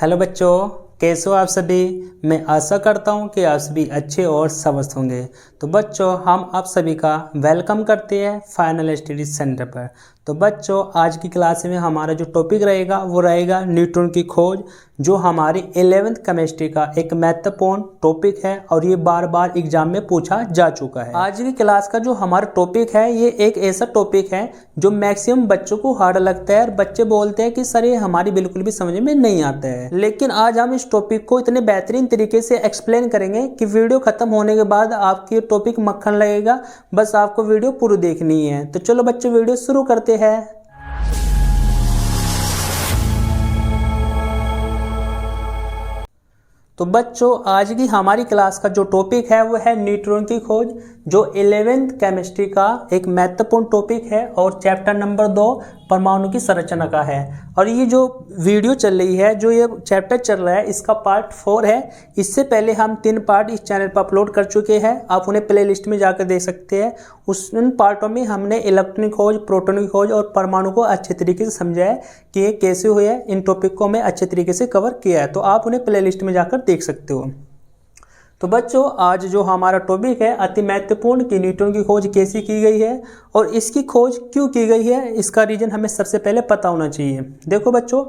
Hello बच्चों, कैसे हो आप सभी। मैं आशा करता हूं कि आप सभी अच्छे और स्वस्थ होंगे। तो बच्चों, हम आप सभी का वेलकम करते हैं फाइनल स्टडी सेंटर पर। तो बच्चों, आज की क्लास में हमारा जो टॉपिक रहेगा वो रहेगा न्यूट्रॉन की खोज, जो हमारी 11th केमिस्ट्री का एक महत्वपूर्ण टॉपिक है और ये बार बार एग्जाम में पूछा जा चुका है। आज की क्लास का जो हमारा टॉपिक है ये एक ऐसा टॉपिक है जो मैक्सिमम बच्चों को हार्ड लगता है और बच्चे बोलते हैं कि सर ये हमारी बिल्कुल भी समझ में नहीं आता है। लेकिन आज हम इस टॉपिक को इतने बेहतरीन तरीके से एक्सप्लेन करेंगे कि वीडियो खत्म होने के बाद आपकी टॉपिक मक्खन लगेगा। बस आपको वीडियो पूरी देखनी है। तो चलो बच्चों, वीडियो शुरू करते हैं। तो बच्चों, आज की हमारी क्लास का जो टॉपिक है वो है न्यूट्रॉन की खोज, जो 11th केमिस्ट्री का एक महत्वपूर्ण टॉपिक है और चैप्टर नंबर 2 परमाणु की संरचना का है। और ये जो वीडियो चल रही है, जो ये चैप्टर चल रहा है, इसका पार्ट 4 है। इससे पहले हम 3 पार्ट इस चैनल पर अपलोड कर चुके हैं, आप उन्हें प्लेलिस्ट में जाकर देख सकते हैं। उन पार्टों में हमने इलेक्ट्रॉन की खोज, प्रोटॉन की खोज और परमाणु को अच्छे तरीके से समझाया कि ये कैसे हुए हैं। इन टॉपिक को हमें अच्छे तरीके से कवर किया है, तो आप उन्हें प्लेलिस्ट में जाकर देख सकते हो। तो बच्चों, आज जो हमारा टॉपिक है अति महत्वपूर्ण कि न्यूट्रॉन की खोज कैसे की गई है और इसकी खोज क्यों की गई है, इसका रीजन हमें सबसे पहले पता होना चाहिए। देखो बच्चों,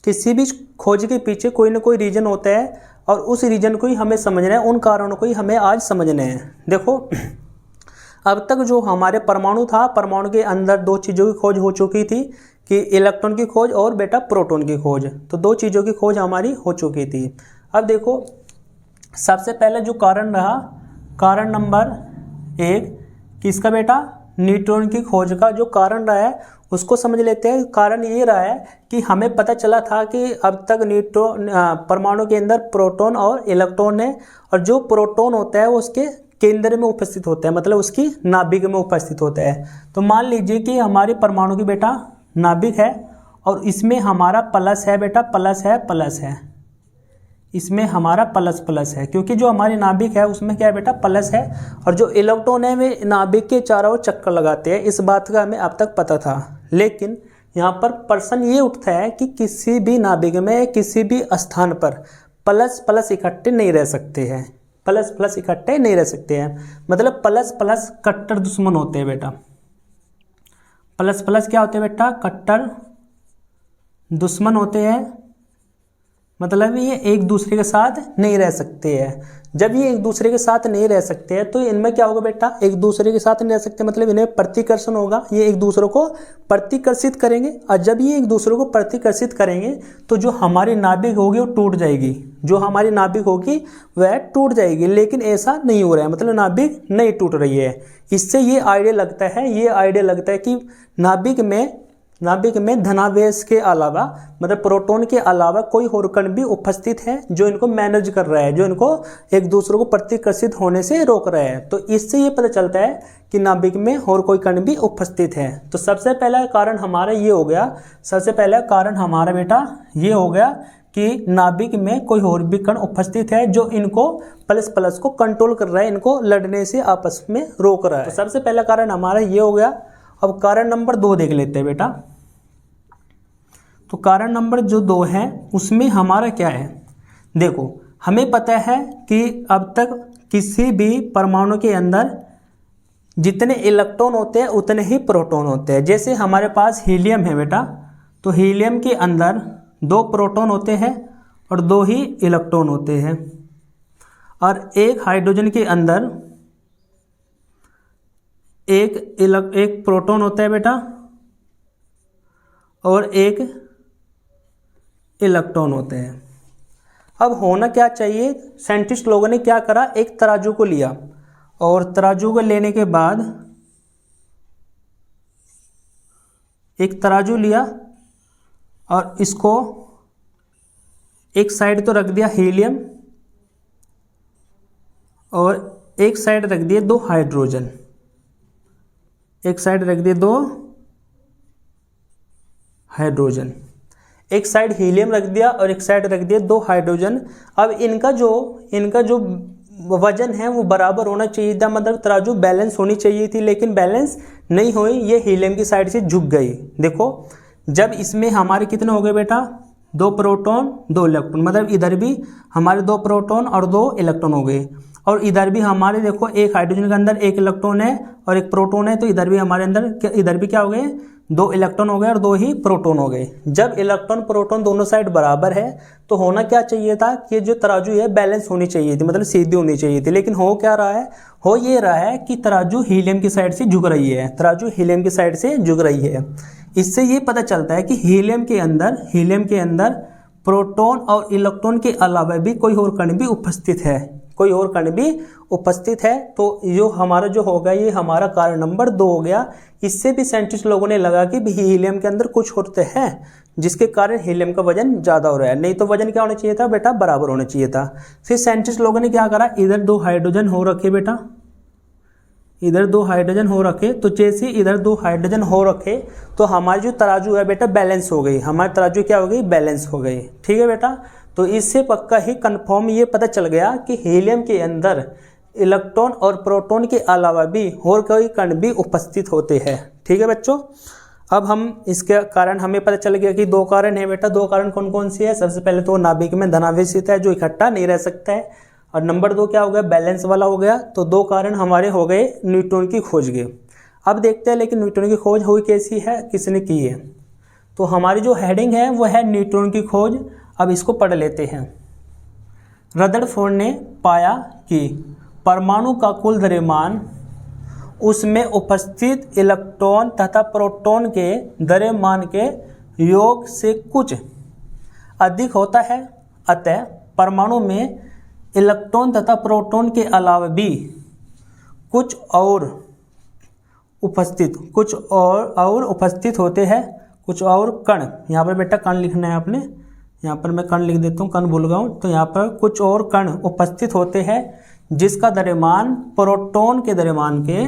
किसी भी खोज के पीछे कोई ना कोई रीजन होता है और उस रीजन को ही हमें समझना है, उन कारणों को ही हमें आज समझना है। देखो, अब तक जो हमारे परमाणु था, परमाणु के अंदर 2 चीज़ों की खोज हो चुकी थी कि इलेक्ट्रॉन की खोज और बेटा प्रोटॉन की खोज। तो 2 चीज़ों की खोज हमारी हो चुकी थी। अब देखो, सबसे पहले जो कारण रहा, कारण नंबर 1 किसका बेटा, न्यूट्रॉन की खोज का जो कारण रहा है उसको समझ लेते हैं। कारण ये रहा है कि हमें पता चला था कि अब तक न्यूट्रॉन परमाणु के अंदर प्रोटॉन और इलेक्ट्रॉन है, और जो प्रोटॉन होता है वो उसके केंद्र में उपस्थित होता है, मतलब उसकी नाभिक में उपस्थित होता है। तो मान लीजिए कि हमारे परमाणु की बेटा नाभिक है और इसमें हमारा प्लस है बेटा, प्लस है, प्लस है, इसमें हमारा प्लस प्लस है, क्योंकि जो हमारी नाभिक है उसमें क्या है बेटा, प्लस है। और जो इलेक्ट्रॉन है वे नाभिक के चारों ओर चक्कर लगाते हैं। इस बात का हमें अब तक पता था, लेकिन यहाँ पर प्रश्न ये उठता है कि किसी भी नाभिक में किसी भी स्थान पर प्लस प्लस इकट्ठे नहीं रह सकते हैं, प्लस प्लस इकट्ठे नहीं रह सकते हैं। मतलब प्लस प्लस कट्टर दुश्मन होते हैं बेटा। प्लस प्लस क्या होते हैं बेटा, कट्टर दुश्मन होते हैं। मतलब ये एक दूसरे के साथ नहीं रह सकते हैं। जब ये एक दूसरे के साथ नहीं रह सकते हैं तो इनमें क्या होगा बेटा, एक दूसरे के साथ नहीं रह सकते, मतलब इन्हें प्रतिकर्षण होगा, ये एक दूसरे को प्रतिकर्षित करेंगे। और जब ये एक दूसरे को प्रतिकर्षित करेंगे तो जो हमारी नाभिक होगी वो टूट जाएगी, जो हमारी नाभिक होगी वह टूट जाएगी। लेकिन ऐसा नहीं हो रहा है, मतलब नाभिक नहीं टूट रही है। इससे ये आइडिया लगता है कि नाभिक में धनावेश के अलावा, मतलब प्रोटॉन के अलावा कोई और कण भी उपस्थित है जो इनको मैनेज कर रहा है, जो इनको एक दूसरे को प्रतिकर्षित होने से रोक रहा है। तो इससे ये पता चलता है कि नाभिक में और कोई कण भी उपस्थित है। तो सबसे पहला कारण हमारा ये हो गया, सबसे पहला कारण हमारा बेटा ये हो गया कि नाभिक में कोई और भी कण उपस्थित है जो इनको प्लस प्लस को कंट्रोल कर रहा है, इनको लड़ने से आपस में रोक रहा है। तो सबसे पहला कारण हमारा ये हो गया। अब कारण नंबर 2 देख लेते हैं बेटा। तो कारण नंबर जो 2 है उसमें हमारा क्या है, देखो हमें पता है कि अब तक किसी भी परमाणु के अंदर जितने इलेक्ट्रॉन होते हैं उतने ही प्रोटॉन होते हैं। जैसे हमारे पास हीलियम है बेटा, तो हीलियम के अंदर 2 प्रोटॉन होते हैं और 2 ही इलेक्ट्रॉन होते हैं। और एक हाइड्रोजन के अंदर एक प्रोटॉन होता है बेटा और एक इलेक्ट्रॉन होते हैं। अब होना क्या चाहिए, साइंटिस्ट लोगों ने क्या करा, एक तराजू को लिया और तराजू को लेने के बाद एक तराजू लिया और इसको एक साइड तो रख दिया हीलियम और एक साइड रख दिए 2 हाइड्रोजन, एक साइड रख दिए 2 हाइड्रोजन, एक साइड हीलियम रख दिया और एक साइड रख दिया 2 हाइड्रोजन। अब इनका जो वजन है वो बराबर होना चाहिए था, मतलब तराजू बैलेंस होनी चाहिए थी, लेकिन बैलेंस नहीं हुई, ये हीलियम की साइड से झुक गई। देखो, जब इसमें हमारे कितने हो गए बेटा, 2 प्रोटॉन 2 इलेक्ट्रॉन, मतलब इधर भी हमारे 2 प्रोटॉन और 2 इलेक्ट्रॉन हो गए, और इधर भी हमारे देखो एक हाइड्रोजन के अंदर 1 इलेक्ट्रॉन है और 1 प्रोटॉन है, तो इधर भी हमारे अंदर इधर भी क्या हो गए, 2 इलेक्ट्रॉन हो गए और 2 ही प्रोटॉन हो गए। जब इलेक्ट्रॉन प्रोटॉन दोनों साइड बराबर है तो होना क्या चाहिए था कि जो तराजू है बैलेंस होनी चाहिए थी, मतलब सीधी होनी चाहिए थी, लेकिन हो क्या रहा है, हो ये रहा है कि तराजू हीलियम की साइड से झुक रही है, तराजू हीलियम की साइड से झुक रही है। इससे ये पता चलता है कि हीलियम के अंदर प्रोटॉन और इलेक्ट्रॉन के अलावा भी कोई और कण भी उपस्थित है, कोई और कण भी उपस्थित है। तो जो हमारा जो होगा ये हमारा कारण नंबर 2 हो गया। इससे भी साइंटिस्ट लोगों ने लगा कि हीलियम के अंदर कुछ होते हैं जिसके कारण हीलियम का वजन ज़्यादा हो रहा है, नहीं तो वजन क्या होना चाहिए था बेटा, बराबर होना चाहिए था। फिर साइंटिस्ट लोगों ने क्या करा, इधर 2 हाइड्रोजन हो रखे बेटा, इधर 2 हाइड्रोजन हो रखे, तो जैसे इधर 2 हाइड्रोजन हो रखे तो हमारी जो तराजू है बेटा बैलेंस हो गई, हमारी तराजू क्या हो गई, बैलेंस हो गई। ठीक है बेटा, तो इससे पक्का ही कंफर्म ये पता चल गया कि हीलियम के अंदर इलेक्ट्रॉन और प्रोटॉन के अलावा भी और कोई कण भी उपस्थित होते हैं। ठीक है बच्चों, अब हम इसके कारण हमें पता चल गया कि 2 कारण है बेटा। 2 कारण कौन कौन सी है, सबसे पहले तो नाभिक में धनावेश है जो इकट्ठा नहीं रह सकता है, और नंबर 2 क्या हो गया, बैलेंस वाला हो गया। तो 2 कारण हमारे हो गए न्यूट्रॉन की खोज के। अब देखते हैं लेकिन न्यूट्रॉन की खोज हुई कैसी है, किसने की है। तो हमारी जो हेडिंग है वो है न्यूट्रॉन की खोज। अब इसको पढ़ लेते हैं। रदरफोर्ड ने पाया कि परमाणु का कुल द्रव्यमान उसमें उपस्थित इलेक्ट्रॉन तथा प्रोटॉन के द्रव्यमान के योग से कुछ अधिक होता है। अतः परमाणु में इलेक्ट्रॉन तथा प्रोटॉन के अलावा भी कुछ और उपस्थित होते हैं, कुछ और कण। यहाँ पर बेटा कण लिखना है आपने, यहाँ पर मैं कण लिख देता हूँ, कण भूल गया हूँ। तो यहाँ पर कुछ और कण उपस्थित होते हैं जिसका द्रव्यमान प्रोटॉन के द्रव्यमान के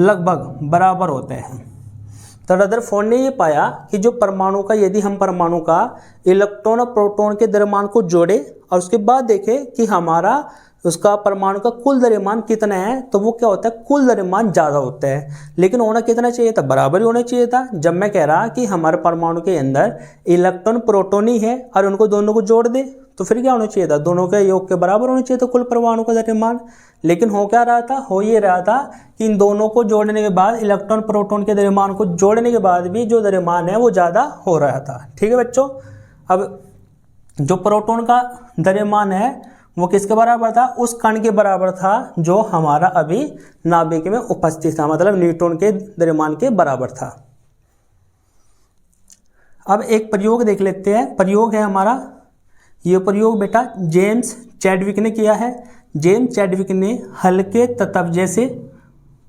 लगभग बराबर होते हैं। तो रदरफोर्ड ने ये पाया कि जो परमाणु का, यदि हम परमाणु का इलेक्ट्रॉन और प्रोटॉन के द्रव्यमान को जोड़े और उसके बाद देखें कि हमारा उसका परमाणु का कुल द्रव्यमान कितना है, तो वो क्या होता है, कुल द्रव्यमान ज़्यादा होता है। लेकिन होना कितना चाहिए था, बराबर ही होना चाहिए था। जब मैं कह रहा कि हमारे परमाणु के अंदर इलेक्ट्रॉन प्रोटॉन ही है और उनको दोनों को जोड़ दे, तो फिर क्या होना चाहिए था, दोनों के योग के बराबर होना चाहिए था कुल परमाणु का द्रव्यमान। लेकिन हो क्या रहा था, हो ये रहा था कि इन दोनों को जोड़ने के बाद, इलेक्ट्रॉन प्रोटॉन के द्रव्यमान को जोड़ने के बाद भी जो द्रव्यमान है वो ज़्यादा हो रहा था। ठीक है बच्चों, अब जो प्रोटॉन का द्रव्यमान है वो किसके बराबर था, उस कण के बराबर था जो हमारा अभी नाभिक में उपस्थित था, मतलब न्यूट्रॉन के द्रव्यमान के बराबर था। अब एक प्रयोग देख लेते हैं। प्रयोग है हमारा, ये प्रयोग बेटा जेम्स चैडविक ने किया है। जेम्स चैडविक ने हल्के तत्व जैसे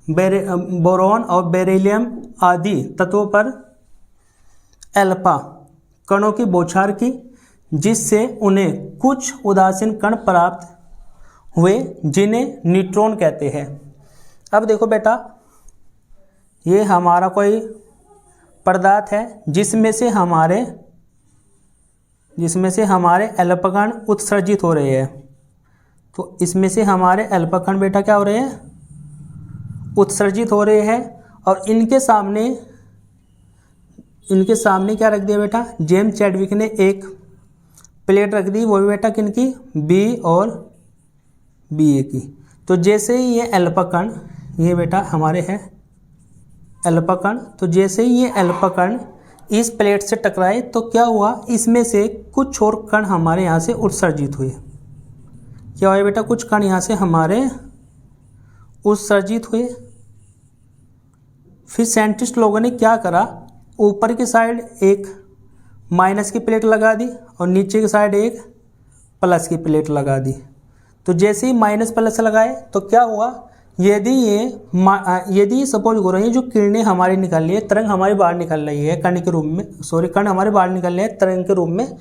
बोरॉन और बेरिलियम आदि तत्वों पर एल्फा कणों की बौछार की, जिससे उन्हें कुछ उदासीन कण प्राप्त हुए जिन्हें न्यूट्रॉन कहते हैं। अब देखो बेटा, ये हमारा कोई पदार्थ है जिसमें से हमारे एल्फा कण उत्सर्जित हो रहे हैं। तो इसमें से हमारे एल्फा कण बेटा क्या हो रहे हैं, उत्सर्जित हो रहे हैं। और इनके सामने क्या रख दिया बेटा, जेम्स चैडविक ने एक प्लेट रख दी, वो भी बेटा किनकी, बी और बी ए की। तो जैसे ही ये एल्फा कण, ये बेटा हमारे हैं एल्फा कण, तो जैसे ही ये एल्फा कण इस प्लेट से टकराए तो क्या हुआ, इसमें से कुछ और कण हमारे यहाँ से उत्सर्जित हुए। क्या हुआ बेटा, कुछ कण यहाँ से हमारे उत्सर्जित हुए। फिर साइंटिस्ट लोगों ने क्या करा, ऊपर की साइड एक माइनस की प्लेट लगा दी और नीचे की साइड एक प्लस की प्लेट लगा दी। तो जैसे ही माइनस प्लस लगाए तो क्या हुआ, यदि सपोज करो ये जो किरणें हमारी निकल रही है, तरंग हमारी बाहर निकल रही है कण के रूप में, कण हमारे बाहर निकल रहे हैं तरंग के रूप में,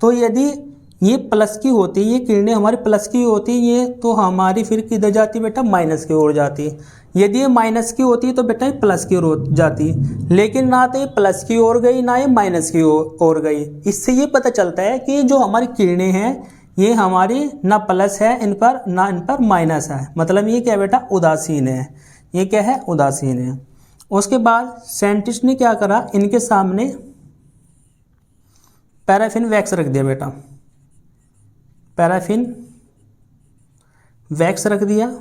तो यदि ये प्लस की होती, ये किरणें हमारी प्लस की होती, ये तो हमारी फिर किधर जाती बेटा, माइनस की ओर जाती। यदि ये माइनस की होती तो बेटा ये प्लस की ओर जाती, लेकिन ना तो ये प्लस की ओर गई ना ये माइनस की ओर गई। इससे ये पता चलता है कि जो हमारी किरणें हैं ये हमारी ना प्लस है इन पर, ना इन पर माइनस है, मतलब ये क्या बेटा, उदासीन है। ये क्या है, उदासीन है। उसके बाद साइंटिस्ट ने क्या करा, इनके सामने पैराफिन वैक्स रख दिया बेटा, पैराफिन वैक्स रख दिया।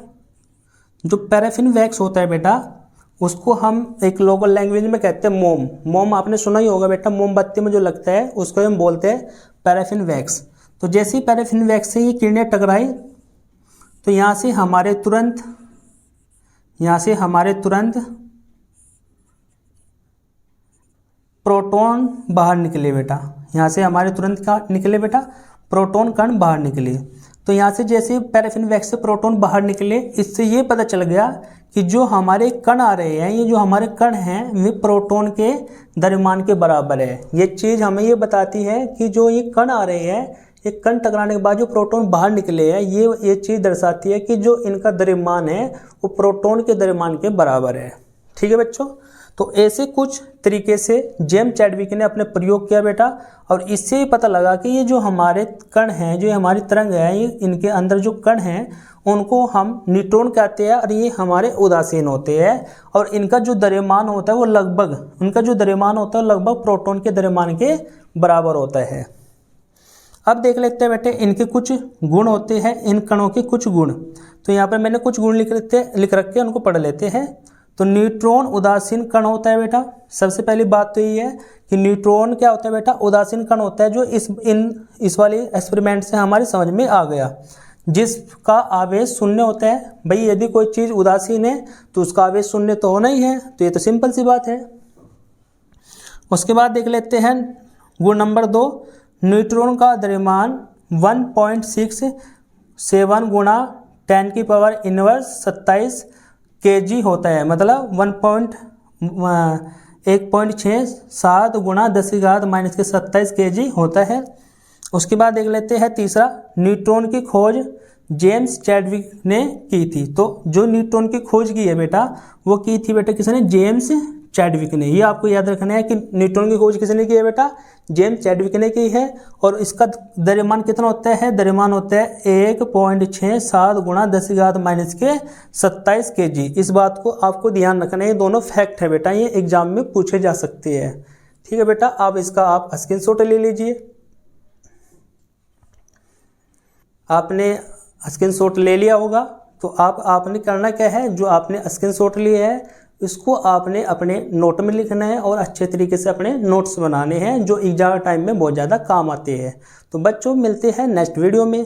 जो पैराफिन वैक्स होता है बेटा उसको हम एक लोकल लैंग्वेज में कहते हैं मोम। मोम आपने सुना ही होगा बेटा, मोमबत्ती में जो लगता है उसको हम बोलते हैं पैराफिन वैक्स। तो जैसे ही पैराफिन वैक्स से ये किरणें टकराई तो यहाँ से हमारे तुरंत प्रोटॉन बाहर निकले बेटा। यहाँ से हमारे तुरंत क्या निकले बेटा, प्रोटॉन कण बाहर निकले। तो यहाँ से जैसे पैराफिन वैक्स से प्रोटॉन बाहर निकले, इससे ये पता चल गया कि जो हमारे कण आ रहे हैं, ये जो हमारे कण हैं वे प्रोटॉन के द्रव्यमान के बराबर है। ये चीज़ हमें ये बताती है कि जो ये कण आ रहे हैं, ये कण टकराने के बाद जो प्रोटॉन बाहर निकले हैं, ये चीज़ दर्शाती है कि जो इनका द्रव्यमान है वो प्रोटॉन के द्रव्यमान के बराबर है। ठीक है बच्चों, तो ऐसे कुछ तरीके से जेम्स चैडविक ने अपने प्रयोग किया बेटा, और इससे ही पता लगा कि ये जो हमारे कण हैं, जो हमारी तरंग है, ये इनके अंदर जो कण हैं उनको हम न्यूट्रॉन कहते हैं और ये हमारे उदासीन होते हैं, और इनका जो द्रव्यमान होता है वो लगभग प्रोटॉन के द्रव्यमान के बराबर होता है। अब देख लेते हैं बेटे इनके कुछ गुण होते हैं, इन कणों के कुछ गुण। तो यहाँ पर मैंने कुछ गुण लिख रखे हैं, उनको पढ़ लेते हैं। तो न्यूट्रॉन उदासीन कण होता है बेटा। सबसे पहली बात तो ये है कि न्यूट्रॉन क्या होता है बेटा, उदासीन कण होता है, जो इस वाले एक्सपेरिमेंट से हमारी समझ में आ गया, जिसका आवेश शून्य होता है। भाई यदि कोई चीज़ उदासीन है तो उसका आवेश शून्य तो होना ही है, तो ये तो सिंपल सी बात है। उसके बाद देख लेते हैं गुण नंबर 2, न्यूट्रॉन का द्रव्यमान 1.67 गुणा 10⁻⁻⁷ kg होता है, मतलब 1.67 गुणा 10⁻⁻27 kg होता है। उसके बाद देख लेते हैं तीसरा, न्यूट्रॉन की खोज जेम्स चैडविक ने की थी। तो जो न्यूट्रॉन की खोज की है बेटा, वो की थी बेटा किसने, जेम्स चैडविक ने। ये आपको याद रखना है कि न्यूट्रॉन की खोज किसने की है बेटा, जेम्स चैडविक ने की है। और इसका द्रव्यमान कितना होता है, द्रव्यमान होता है 1.67 गुणा 10⁻⁻27 kg। इस बात को आपको ध्यान रखना है, ये दोनों फैक्ट है बेटा, ये एग्जाम में पूछे जा सकते हैं। ठीक है बेटा, आप इसका स्क्रीनशॉट ले लीजिए। आपने स्क्रीनशॉट ले लिया होगा, तो आपने करना क्या है, जो आपने स्क्रीनशॉट लिए है इसको आपने अपने नोट में लिखना है और अच्छे तरीके से अपने नोट्स बनाने हैं, जो एग्जाम टाइम में बहुत ज़्यादा काम आते हैं। तो बच्चों मिलते हैं नेक्स्ट वीडियो में।